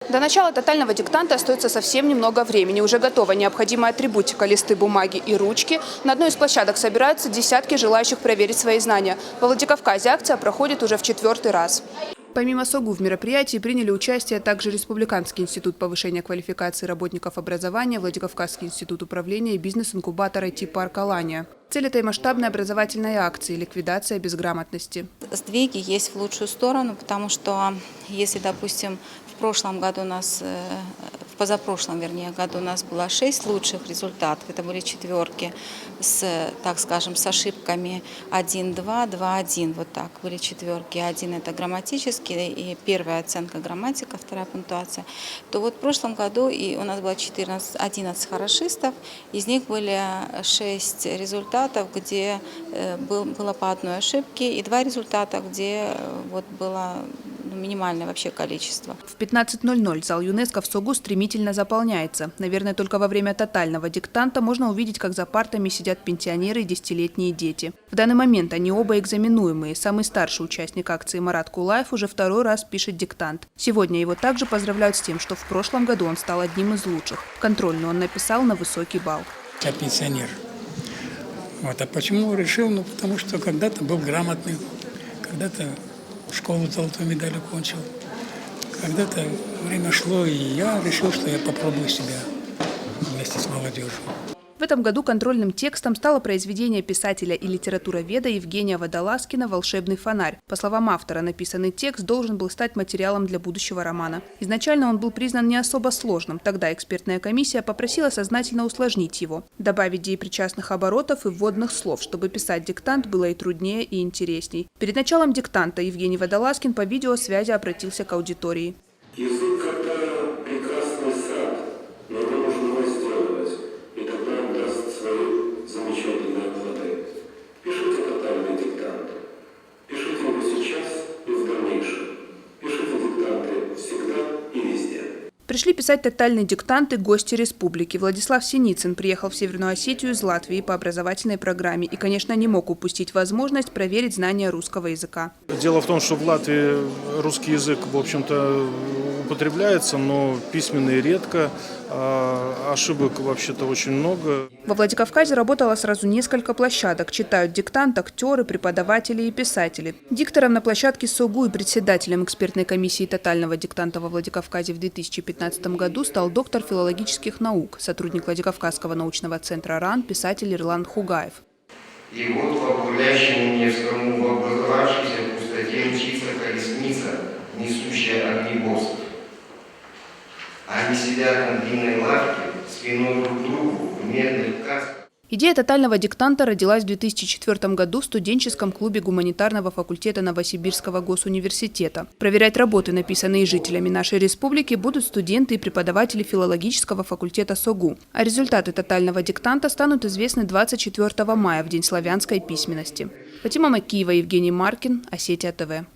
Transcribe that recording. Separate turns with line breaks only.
До начала тотального диктанта остается совсем немного времени. Уже готова необходимая атрибутика – листы бумаги и ручки. На одной из площадок собираются десятки желающих проверить свои знания. Во Владикавказе акция проходит уже в 4-й раз. Помимо СОГУ в мероприятии приняли участие также Республиканский институт повышения квалификации работников образования, Владикавказский институт управления и бизнес-инкубатор IT-парк «Алания». Цель этой масштабной образовательной акции – ликвидация безграмотности.
Сдвиги есть в лучшую сторону, потому что если, допустим, в прошлом году у нас, в позапрошлом, вернее, году у нас было 6 лучших результатов, это были четверки с, так скажем, с ошибками 1-2, 2-1, вот так были четверки. 1 – это грамматический, и первая оценка грамматика, вторая пунктуация. То вот в прошлом году и у нас было 11 хорошистов, из них были 6 результатов, где было по одной ошибке, и 2 результата, где вот было минимальное вообще количество.
В 15:00 зал ЮНЕСКО в СОГУ стремительно заполняется. Наверное, только во время тотального диктанта можно увидеть, как за партами сидят пенсионеры и 10-летние дети. В данный момент они оба экзаменуемые. Самый старший участник акции Марат Кулаев уже 2-й раз пишет диктант. Сегодня его также поздравляют с тем, что в прошлом году он стал одним из лучших. Контрольную он написал на высокий балл.
Я пенсионер. Вот. А почему решил? Ну, потому что когда-то был грамотный, когда-то школу золотую медаль кончил. Когда-то время шло, и я решил, что я попробую себя вместе с молодежью.
В этом году контрольным текстом стало произведение писателя и литературоведа Евгения Водолазкина «Волшебный фонарь». По словам автора, написанный текст должен был стать материалом для будущего романа. Изначально он был признан не особо сложным. Тогда экспертная комиссия попросила сознательно усложнить его, добавить деепричастных оборотов и вводных слов, чтобы писать диктант было и труднее, и интересней. Перед началом диктанта Евгений Водолазкин по видеосвязи обратился к аудитории.
Язык как прекрасный сад, но его нужно возделывать, и тогда он даст свои замечательные плоды. Пишите тотальный диктант. Пишите его сейчас и в дальнейшем. Пишите диктанты всегда и везде.
Пришли писать тотальные диктанты гости республики. Владислав Синицын приехал в Северную Осетию из Латвии по образовательной программе и, конечно, не мог упустить возможность проверить знания русского языка.
Дело в том, что в Латвии русский язык, в общем-то, употребляется, но письменный редко, а ошибок вообще-то очень много.
Во Владикавказе работало сразу несколько площадок. Читают диктант актеры, преподаватели и писатели. Диктором на площадке СОГУ и председателем экспертной комиссии тотального диктанта во Владикавказе в 2015 году стал доктор филологических наук, сотрудник Владикавказского научного центра РАН, писатель Ирлан Хугаев.
И вот по бурлящему Невскому в образовавшейся пустоте мчится колесница, несущая огнебосов. Они сидят на длинной лавке, спиной друг к другу, в медных касках.
Идея тотального диктанта родилась в 2004 году в студенческом клубе гуманитарного факультета Новосибирского госуниверситета. Проверять работы, написанные жителями нашей республики, будут студенты и преподаватели филологического факультета СОГУ. А результаты тотального диктанта станут известны 24 мая, в День славянской письменности. Фатима Макиева, Евгений Маркин, Осетия ТВ.